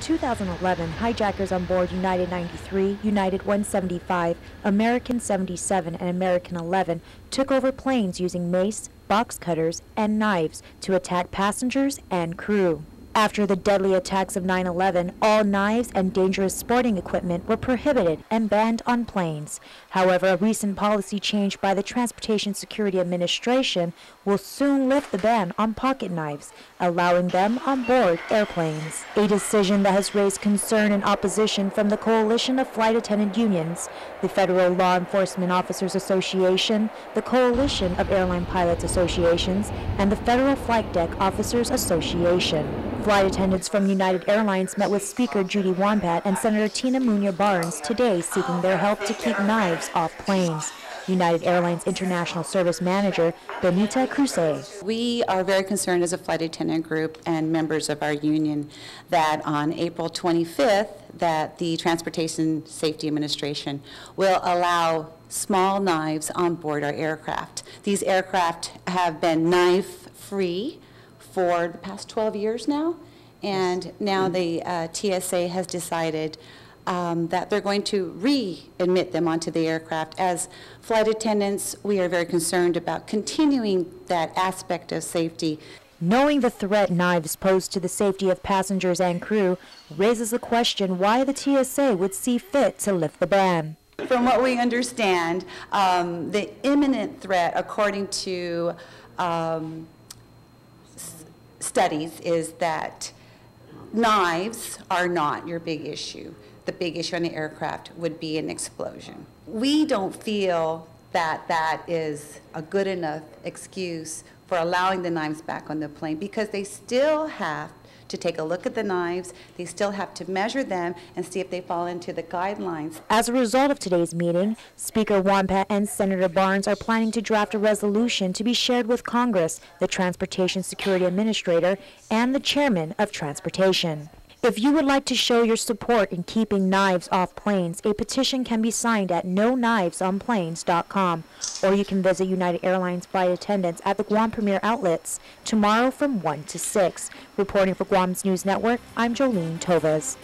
In 2011, hijackers on board United 93, United 175, American 77, and American 11 took over planes using mace, box cutters, and knives to attack passengers and crew. After the deadly attacks of 9/11, all knives and dangerous sporting equipment were prohibited and banned on planes. However, a recent policy change by the Transportation Security Administration will soon lift the ban on pocket knives, allowing them on board airplanes. A decision that has raised concern and opposition from the Coalition of Flight Attendant Unions, the Federal Law Enforcement Officers Association, the Coalition of Airline Pilots Associations, and the Federal Flight Deck Officers Association. Flight attendants from United Airlines met with Speaker Judy Wampat and Senator Tina Munoz-Barnes today seeking their help to keep knives off planes. United Airlines International Service Manager Benita Cruz. We are very concerned as a flight attendant group and members of our union that on April 25th that the Transportation Safety Administration will allow small knives on board our aircraft. These aircraft have been knife-free for the past 12 years now, and now the TSA has decided that they're going to re-admit them onto the aircraft. As flight attendants, we are very concerned about continuing that aspect of safety. Knowing the threat knives pose to the safety of passengers and crew raises the question why the TSA would see fit to lift the ban. From what we understand, the imminent threat, according to studies, is that knives are not your big issue. The big issue on the aircraft would be an explosion. We don't feel that that is a good enough excuse for allowing the knives back on the plane, because they still have to take a look at the knives, they still have to measure them and see if they fall into the guidelines. As a result of today's meeting, Speaker Wampat and Senator Barnes are planning to draft a resolution to be shared with Congress, the Transportation Security Administrator, and the Chairman of Transportation. If you would like to show your support in keeping knives off planes, a petition can be signed at noknivesonplanes.com, or you can visit United Airlines flight attendants at the Guam Premier outlets tomorrow from 1 to 6. Reporting for Guam's News Network, I'm Jolene Tovas.